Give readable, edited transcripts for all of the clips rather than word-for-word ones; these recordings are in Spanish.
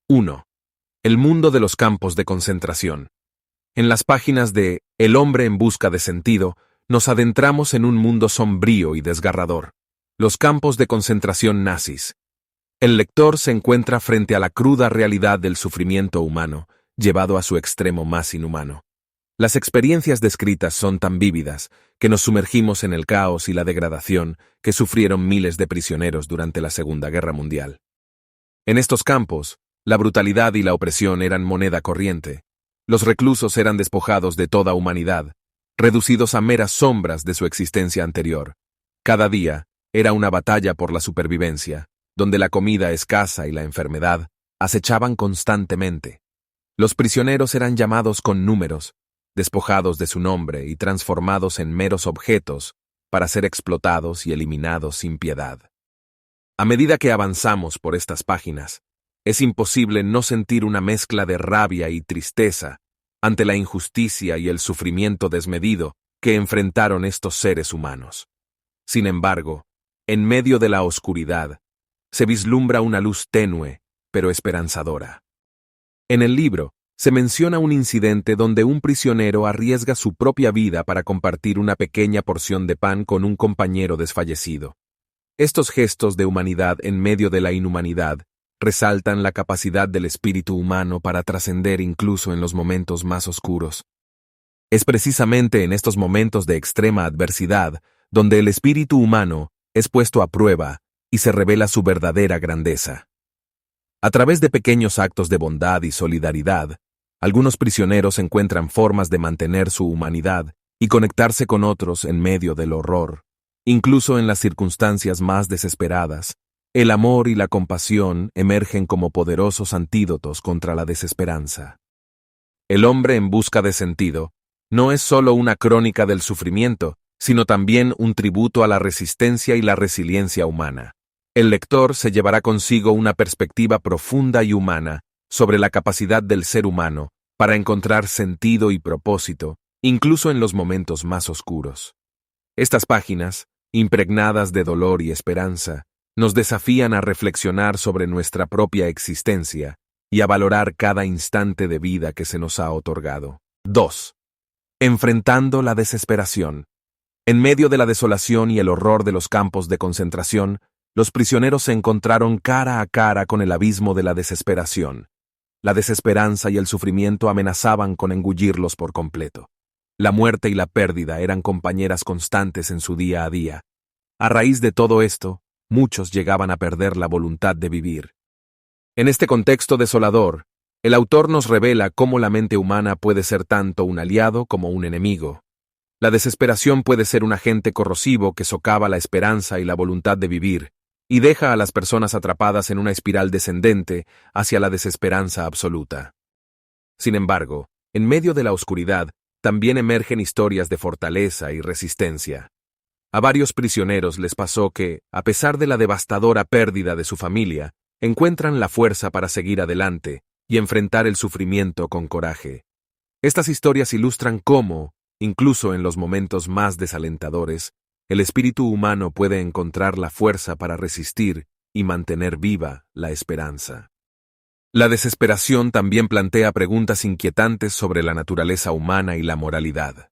1. El mundo de los campos de concentración. En las páginas de El hombre en busca de sentido, nos adentramos en un mundo sombrío y desgarrador. Los campos de concentración nazis. El lector se encuentra frente a la cruda realidad del sufrimiento humano, llevado a su extremo más inhumano. Las experiencias descritas son tan vívidas que nos sumergimos en el caos y la degradación que sufrieron miles de prisioneros durante la Segunda Guerra Mundial. En estos campos, la brutalidad y la opresión eran moneda corriente. Los reclusos eran despojados de toda humanidad, reducidos a meras sombras de su existencia anterior. Cada día era una batalla por la supervivencia, donde la comida escasa y la enfermedad acechaban constantemente. Los prisioneros eran llamados con números, despojados de su nombre y transformados en meros objetos para ser explotados y eliminados sin piedad. A medida que avanzamos por estas páginas, es imposible no sentir una mezcla de rabia y tristeza ante la injusticia y el sufrimiento desmedido que enfrentaron estos seres humanos. Sin embargo, en medio de la oscuridad, se vislumbra una luz tenue, pero esperanzadora. En el libro, se menciona un incidente donde un prisionero arriesga su propia vida para compartir una pequeña porción de pan con un compañero desfallecido. Estos gestos de humanidad en medio de la inhumanidad resaltan la capacidad del espíritu humano para trascender incluso en los momentos más oscuros. Es precisamente en estos momentos de extrema adversidad donde el espíritu humano es puesto a prueba y se revela su verdadera grandeza. A través de pequeños actos de bondad y solidaridad, algunos prisioneros encuentran formas de mantener su humanidad y conectarse con otros en medio del horror. Incluso en las circunstancias más desesperadas, el amor y la compasión emergen como poderosos antídotos contra la desesperanza. El hombre en busca de sentido no es solo una crónica del sufrimiento, sino también un tributo a la resistencia y la resiliencia humana. El lector se llevará consigo una perspectiva profunda y humana sobre la capacidad del ser humano para encontrar sentido y propósito, incluso en los momentos más oscuros. Estas páginas, impregnadas de dolor y esperanza, nos desafían a reflexionar sobre nuestra propia existencia y a valorar cada instante de vida que se nos ha otorgado. 2. Enfrentando la desesperación. En medio de la desolación y el horror de los campos de concentración, los prisioneros se encontraron cara a cara con el abismo de la desesperación. La desesperanza y el sufrimiento amenazaban con engullirlos por completo. La muerte y la pérdida eran compañeras constantes en su día a día. A raíz de todo esto, muchos llegaban a perder la voluntad de vivir. En este contexto desolador, el autor nos revela cómo la mente humana puede ser tanto un aliado como un enemigo. La desesperación puede ser un agente corrosivo que socava la esperanza y la voluntad de vivir, y deja a las personas atrapadas en una espiral descendente hacia la desesperanza absoluta. Sin embargo, en medio de la oscuridad, también emergen historias de fortaleza y resistencia. A varios prisioneros les pasó que, a pesar de la devastadora pérdida de su familia, encuentran la fuerza para seguir adelante y enfrentar el sufrimiento con coraje. Estas historias ilustran cómo, incluso en los momentos más desalentadores, el espíritu humano puede encontrar la fuerza para resistir y mantener viva la esperanza. La desesperación también plantea preguntas inquietantes sobre la naturaleza humana y la moralidad.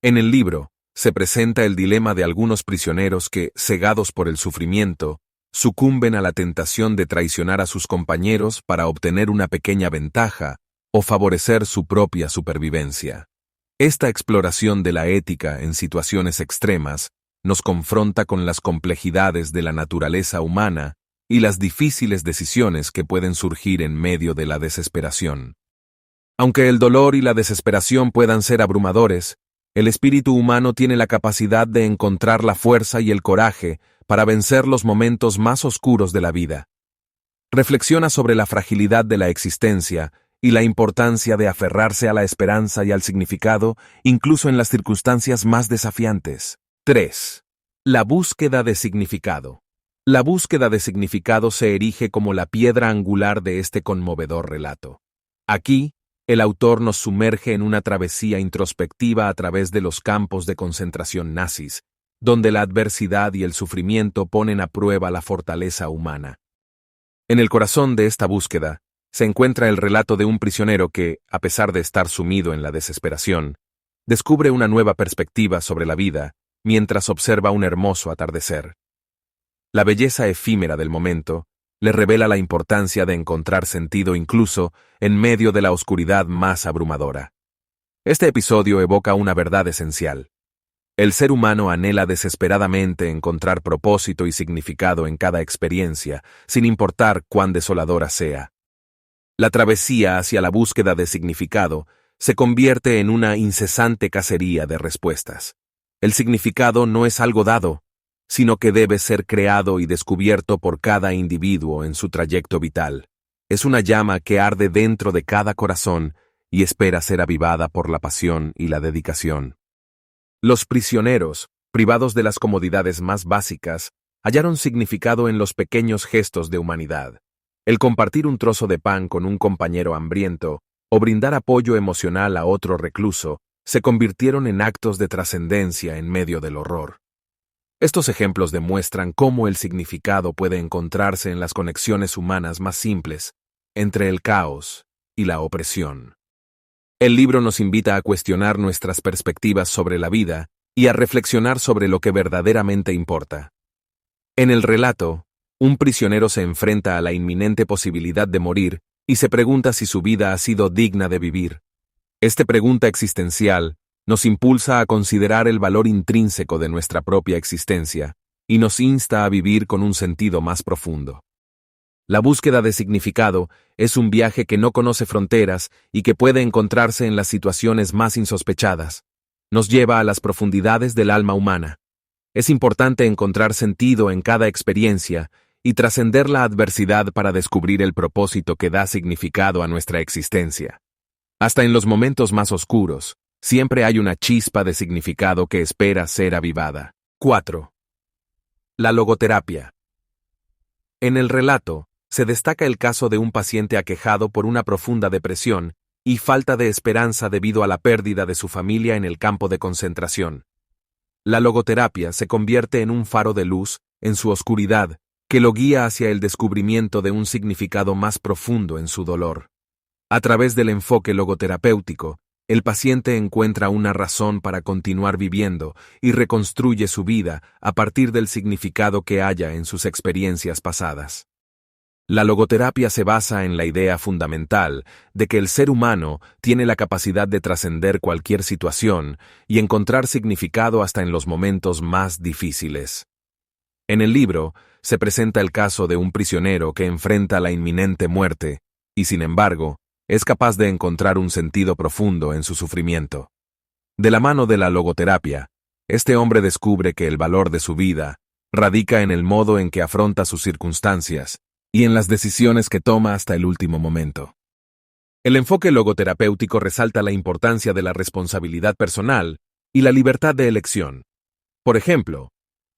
En el libro, se presenta el dilema de algunos prisioneros que, cegados por el sufrimiento, sucumben a la tentación de traicionar a sus compañeros para obtener una pequeña ventaja o favorecer su propia supervivencia. Esta exploración de la ética en situaciones extremas nos confronta con las complejidades de la naturaleza humana y las difíciles decisiones que pueden surgir en medio de la desesperación. Aunque el dolor y la desesperación puedan ser abrumadores, el espíritu humano tiene la capacidad de encontrar la fuerza y el coraje para vencer los momentos más oscuros de la vida. Reflexiona sobre la fragilidad de la existencia y la importancia de aferrarse a la esperanza y al significado, incluso en las circunstancias más desafiantes. 3. La búsqueda de significado. La búsqueda de significado se erige como la piedra angular de este conmovedor relato. Aquí, el autor nos sumerge en una travesía introspectiva a través de los campos de concentración nazis, donde la adversidad y el sufrimiento ponen a prueba la fortaleza humana. En el corazón de esta búsqueda, se encuentra el relato de un prisionero que, a pesar de estar sumido en la desesperación, descubre una nueva perspectiva sobre la vida mientras observa un hermoso atardecer. La belleza efímera del momento le revela la importancia de encontrar sentido incluso en medio de la oscuridad más abrumadora. Este episodio evoca una verdad esencial. El ser humano anhela desesperadamente encontrar propósito y significado en cada experiencia, sin importar cuán desoladora sea. La travesía hacia la búsqueda de significado se convierte en una incesante cacería de respuestas. El significado no es algo dado, sino que debe ser creado y descubierto por cada individuo en su trayecto vital. Es una llama que arde dentro de cada corazón y espera ser avivada por la pasión y la dedicación. Los prisioneros, privados de las comodidades más básicas, hallaron significado en los pequeños gestos de humanidad. El compartir un trozo de pan con un compañero hambriento o brindar apoyo emocional a otro recluso se convirtieron en actos de trascendencia en medio del horror. Estos ejemplos demuestran cómo el significado puede encontrarse en las conexiones humanas más simples, entre el caos y la opresión. El libro nos invita a cuestionar nuestras perspectivas sobre la vida y a reflexionar sobre lo que verdaderamente importa. En el relato, un prisionero se enfrenta a la inminente posibilidad de morir y se pregunta si su vida ha sido digna de vivir. Esta pregunta existencial nos impulsa a considerar el valor intrínseco de nuestra propia existencia y nos insta a vivir con un sentido más profundo. La búsqueda de significado es un viaje que no conoce fronteras y que puede encontrarse en las situaciones más insospechadas. Nos lleva a las profundidades del alma humana. Es importante encontrar sentido en cada experiencia y trascender la adversidad para descubrir el propósito que da significado a nuestra existencia. Hasta en los momentos más oscuros, siempre hay una chispa de significado que espera ser avivada. 4. La logoterapia. En el relato, se destaca el caso de un paciente aquejado por una profunda depresión y falta de esperanza debido a la pérdida de su familia en el campo de concentración. La logoterapia se convierte en un faro de luz en su oscuridad que lo guía hacia el descubrimiento de un significado más profundo en su dolor. A través del enfoque logoterapéutico, el paciente encuentra una razón para continuar viviendo y reconstruye su vida a partir del significado que halla en sus experiencias pasadas. La logoterapia se basa en la idea fundamental de que el ser humano tiene la capacidad de trascender cualquier situación y encontrar significado hasta en los momentos más difíciles. En el libro, se presenta el caso de un prisionero que enfrenta la inminente muerte y, sin embargo, es capaz de encontrar un sentido profundo en su sufrimiento. De la mano de la logoterapia, este hombre descubre que el valor de su vida radica en el modo en que afronta sus circunstancias y en las decisiones que toma hasta el último momento. El enfoque logoterapéutico resalta la importancia de la responsabilidad personal y la libertad de elección. Por ejemplo,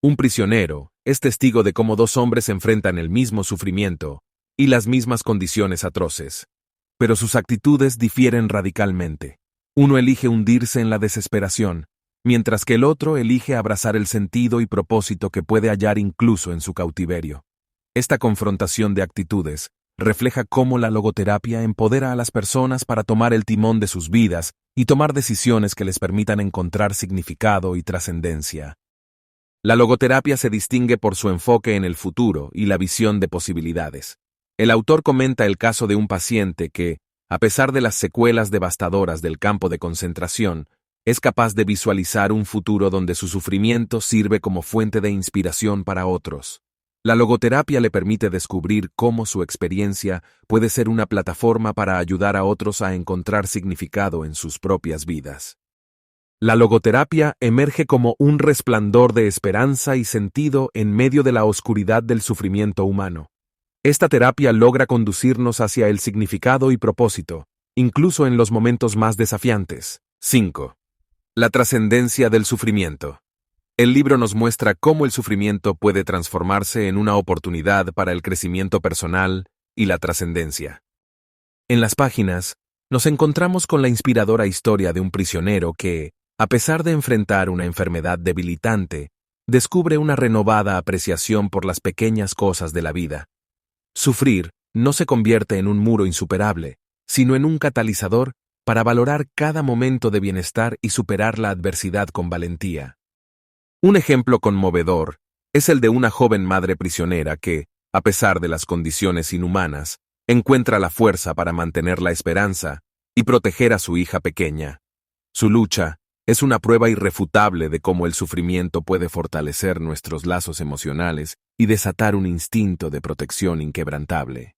un prisionero es testigo de cómo dos hombres enfrentan el mismo sufrimiento y las mismas condiciones atroces, pero sus actitudes difieren radicalmente. Uno elige hundirse en la desesperación, mientras que el otro elige abrazar el sentido y propósito que puede hallar incluso en su cautiverio. Esta confrontación de actitudes refleja cómo la logoterapia empodera a las personas para tomar el timón de sus vidas y tomar decisiones que les permitan encontrar significado y trascendencia. La logoterapia se distingue por su enfoque en el futuro y la visión de posibilidades. El autor comenta el caso de un paciente que, a pesar de las secuelas devastadoras del campo de concentración, es capaz de visualizar un futuro donde su sufrimiento sirve como fuente de inspiración para otros. La logoterapia le permite descubrir cómo su experiencia puede ser una plataforma para ayudar a otros a encontrar significado en sus propias vidas. La logoterapia emerge como un resplandor de esperanza y sentido en medio de la oscuridad del sufrimiento humano. Esta terapia logra conducirnos hacia el significado y propósito, incluso en los momentos más desafiantes. 5. La trascendencia del sufrimiento. El libro nos muestra cómo el sufrimiento puede transformarse en una oportunidad para el crecimiento personal y la trascendencia. En las páginas, nos encontramos con la inspiradora historia de un prisionero que, a pesar de enfrentar una enfermedad debilitante, descubre una renovada apreciación por las pequeñas cosas de la vida. Sufrir no se convierte en un muro insuperable, sino en un catalizador para valorar cada momento de bienestar y superar la adversidad con valentía. Un ejemplo conmovedor es el de una joven madre prisionera que, a pesar de las condiciones inhumanas, encuentra la fuerza para mantener la esperanza y proteger a su hija pequeña. Su lucha es una prueba irrefutable de cómo el sufrimiento puede fortalecer nuestros lazos emocionales y desatar un instinto de protección inquebrantable.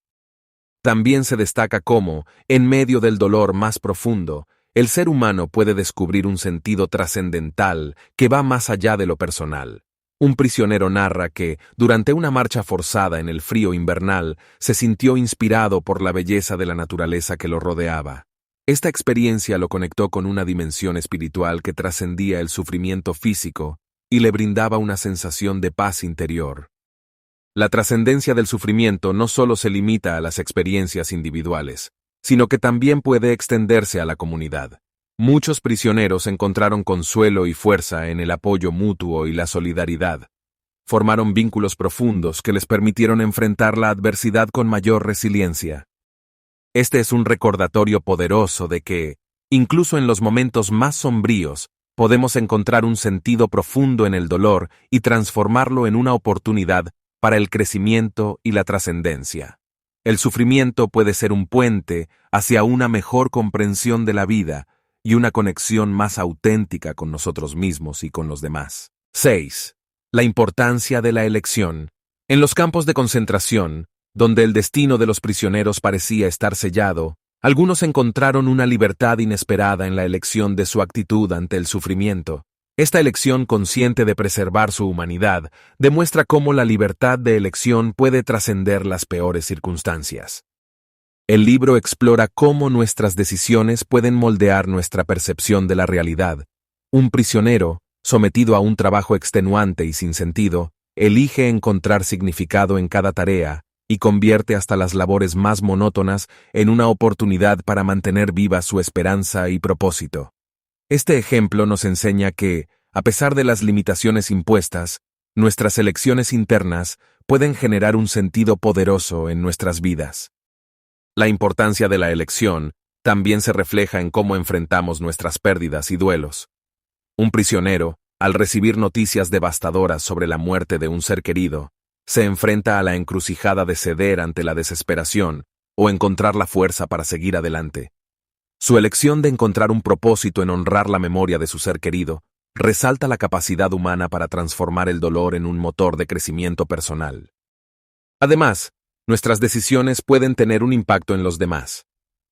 También se destaca cómo, en medio del dolor más profundo, el ser humano puede descubrir un sentido trascendental que va más allá de lo personal. Un prisionero narra que, durante una marcha forzada en el frío invernal, se sintió inspirado por la belleza de la naturaleza que lo rodeaba. Esta experiencia lo conectó con una dimensión espiritual que trascendía el sufrimiento físico y le brindaba una sensación de paz interior. La trascendencia del sufrimiento no solo se limita a las experiencias individuales, sino que también puede extenderse a la comunidad. Muchos prisioneros encontraron consuelo y fuerza en el apoyo mutuo y la solidaridad. Formaron vínculos profundos que les permitieron enfrentar la adversidad con mayor resiliencia. Este es un recordatorio poderoso de que, incluso en los momentos más sombríos, podemos encontrar un sentido profundo en el dolor y transformarlo en una oportunidad para el crecimiento y la trascendencia. El sufrimiento puede ser un puente hacia una mejor comprensión de la vida y una conexión más auténtica con nosotros mismos y con los demás. 6. La importancia de la elección. En los campos de concentración, donde el destino de los prisioneros parecía estar sellado, algunos encontraron una libertad inesperada en la elección de su actitud ante el sufrimiento. Esta elección consciente de preservar su humanidad demuestra cómo la libertad de elección puede trascender las peores circunstancias. El libro explora cómo nuestras decisiones pueden moldear nuestra percepción de la realidad. Un prisionero, sometido a un trabajo extenuante y sin sentido, elige encontrar significado en cada tarea y convierte hasta las labores más monótonas en una oportunidad para mantener viva su esperanza y propósito. Este ejemplo nos enseña que, a pesar de las limitaciones impuestas, nuestras elecciones internas pueden generar un sentido poderoso en nuestras vidas. La importancia de la elección también se refleja en cómo enfrentamos nuestras pérdidas y duelos. Un prisionero, al recibir noticias devastadoras sobre la muerte de un ser querido, se enfrenta a la encrucijada de ceder ante la desesperación o encontrar la fuerza para seguir adelante. Su elección de encontrar un propósito en honrar la memoria de su ser querido resalta la capacidad humana para transformar el dolor en un motor de crecimiento personal. Además, nuestras decisiones pueden tener un impacto en los demás.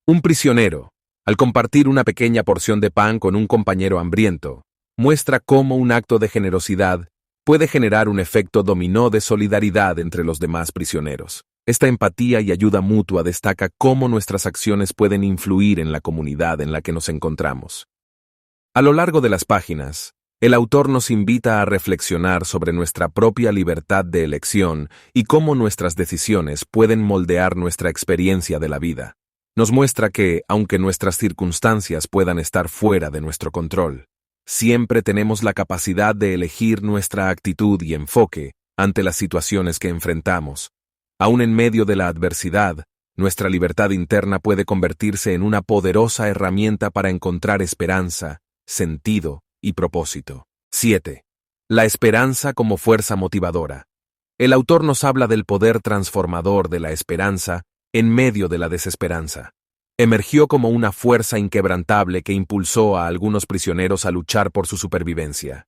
Un prisionero, al compartir una pequeña porción de pan con un compañero hambriento, muestra cómo un acto de generosidad puede generar un efecto dominó de solidaridad entre los demás prisioneros. Esta empatía y ayuda mutua destaca cómo nuestras acciones pueden influir en la comunidad en la que nos encontramos. A lo largo de las páginas, el autor nos invita a reflexionar sobre nuestra propia libertad de elección y cómo nuestras decisiones pueden moldear nuestra experiencia de la vida. Nos muestra que, aunque nuestras circunstancias puedan estar fuera de nuestro control, siempre tenemos la capacidad de elegir nuestra actitud y enfoque ante las situaciones que enfrentamos. Aún en medio de la adversidad, nuestra libertad interna puede convertirse en una poderosa herramienta para encontrar esperanza, sentido y propósito. 7. La esperanza como fuerza motivadora. El autor nos habla del poder transformador de la esperanza en medio de la desesperanza. Emergió como una fuerza inquebrantable que impulsó a algunos prisioneros a luchar por su supervivencia.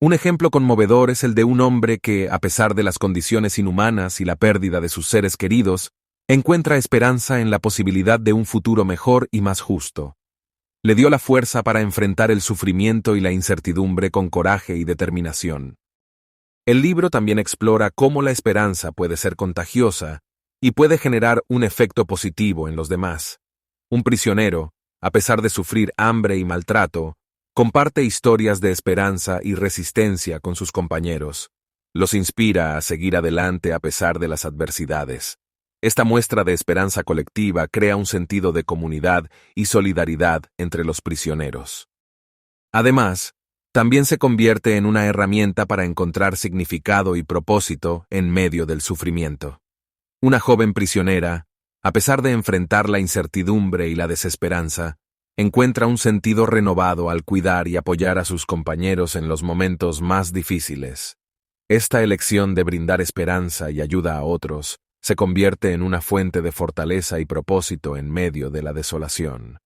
Un ejemplo conmovedor es el de un hombre que, a pesar de las condiciones inhumanas y la pérdida de sus seres queridos, encuentra esperanza en la posibilidad de un futuro mejor y más justo. Le dio la fuerza para enfrentar el sufrimiento y la incertidumbre con coraje y determinación. El libro también explora cómo la esperanza puede ser contagiosa y puede generar un efecto positivo en los demás. Un prisionero, a pesar de sufrir hambre y maltrato, comparte historias de esperanza y resistencia con sus compañeros. Los inspira a seguir adelante a pesar de las adversidades. Esta muestra de esperanza colectiva crea un sentido de comunidad y solidaridad entre los prisioneros. Además, también se convierte en una herramienta para encontrar significado y propósito en medio del sufrimiento. Una joven prisionera, a pesar de enfrentar la incertidumbre y la desesperanza, encuentra un sentido renovado al cuidar y apoyar a sus compañeros en los momentos más difíciles. Esta elección de brindar esperanza y ayuda a otros se convierte en una fuente de fortaleza y propósito en medio de la desolación.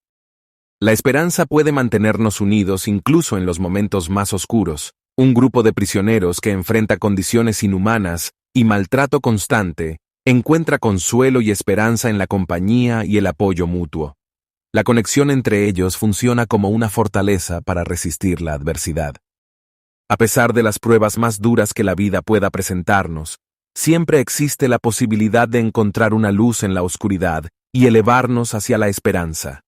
La esperanza puede mantenernos unidos incluso en los momentos más oscuros. Un grupo de prisioneros que enfrenta condiciones inhumanas y maltrato constante encuentra consuelo y esperanza en la compañía y el apoyo mutuo. La conexión entre ellos funciona como una fortaleza para resistir la adversidad. A pesar de las pruebas más duras que la vida pueda presentarnos, siempre existe la posibilidad de encontrar una luz en la oscuridad y elevarnos hacia la esperanza.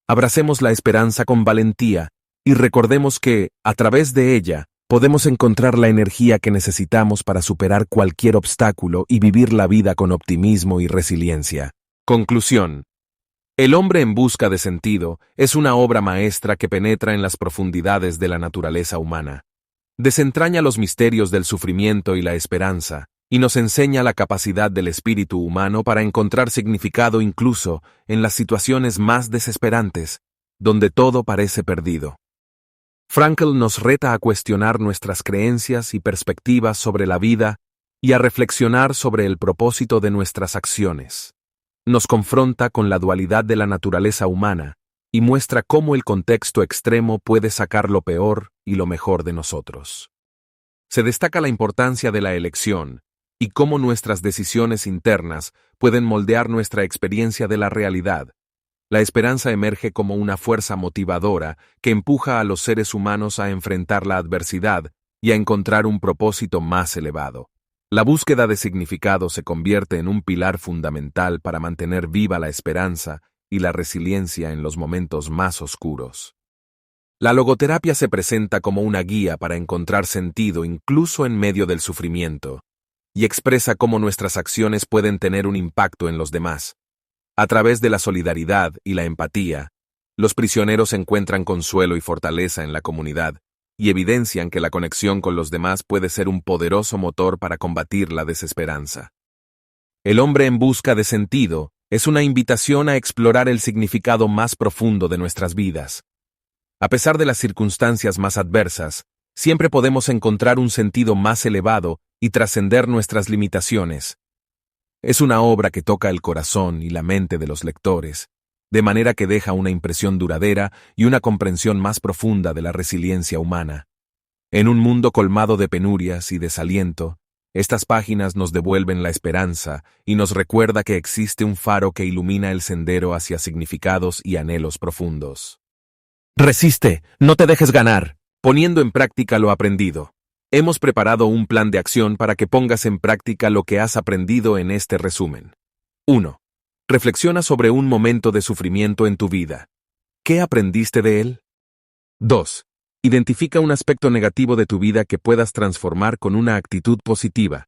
Abracemos la esperanza con valentía y recordemos que, a través de ella, podemos encontrar la energía que necesitamos para superar cualquier obstáculo y vivir la vida con optimismo y resiliencia. Conclusión. El hombre en busca de sentido es una obra maestra que penetra en las profundidades de la naturaleza humana. Desentraña los misterios del sufrimiento y la esperanza, y nos enseña la capacidad del espíritu humano para encontrar significado incluso en las situaciones más desesperantes, donde todo parece perdido. Frankl nos reta a cuestionar nuestras creencias y perspectivas sobre la vida y a reflexionar sobre el propósito de nuestras acciones. Nos confronta con la dualidad de la naturaleza humana y muestra cómo el contexto extremo puede sacar lo peor y lo mejor de nosotros. Se destaca la importancia de la elección y cómo nuestras decisiones internas pueden moldear nuestra experiencia de la realidad. La esperanza emerge como una fuerza motivadora que empuja a los seres humanos a enfrentar la adversidad y a encontrar un propósito más elevado. La búsqueda de significado se convierte en un pilar fundamental para mantener viva la esperanza y la resiliencia en los momentos más oscuros. La logoterapia se presenta como una guía para encontrar sentido incluso en medio del sufrimiento, y expresa cómo nuestras acciones pueden tener un impacto en los demás. A través de la solidaridad y la empatía, los prisioneros encuentran consuelo y fortaleza en la comunidad, y evidencian que la conexión con los demás puede ser un poderoso motor para combatir la desesperanza. El hombre en busca de sentido es una invitación a explorar el significado más profundo de nuestras vidas. A pesar de las circunstancias más adversas, siempre podemos encontrar un sentido más elevado y trascender nuestras limitaciones. Es una obra que toca el corazón y la mente de los lectores, de manera que deja una impresión duradera y una comprensión más profunda de la resiliencia humana. En un mundo colmado de penurias y desaliento, estas páginas nos devuelven la esperanza y nos recuerda que existe un faro que ilumina el sendero hacia significados y anhelos profundos. Resiste, no te dejes ganar, poniendo en práctica lo aprendido. Hemos preparado un plan de acción para que pongas en práctica lo que has aprendido en este resumen. 1. Reflexiona sobre un momento de sufrimiento en tu vida. ¿Qué aprendiste de él? 2. Identifica un aspecto negativo de tu vida que puedas transformar con una actitud positiva.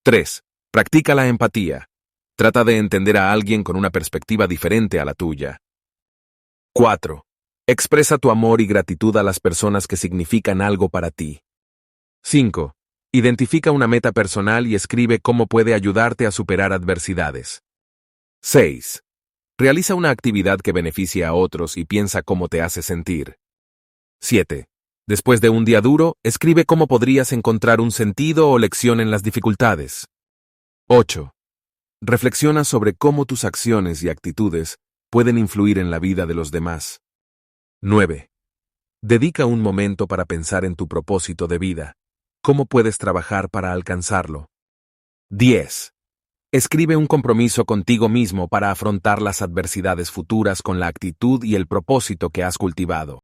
3. Practica la empatía. Trata de entender a alguien con una perspectiva diferente a la tuya. 4. Expresa tu amor y gratitud a las personas que significan algo para ti. 5. Identifica una meta personal y escribe cómo puede ayudarte a superar adversidades. 6. Realiza una actividad que beneficie a otros y piensa cómo te hace sentir. 7. Después de un día duro, escribe cómo podrías encontrar un sentido o lección en las dificultades. 8. Reflexiona sobre cómo tus acciones y actitudes pueden influir en la vida de los demás. 9. Dedica un momento para pensar en tu propósito de vida. ¿Cómo puedes trabajar para alcanzarlo? 10. Escribe un compromiso contigo mismo para afrontar las adversidades futuras con la actitud y el propósito que has cultivado.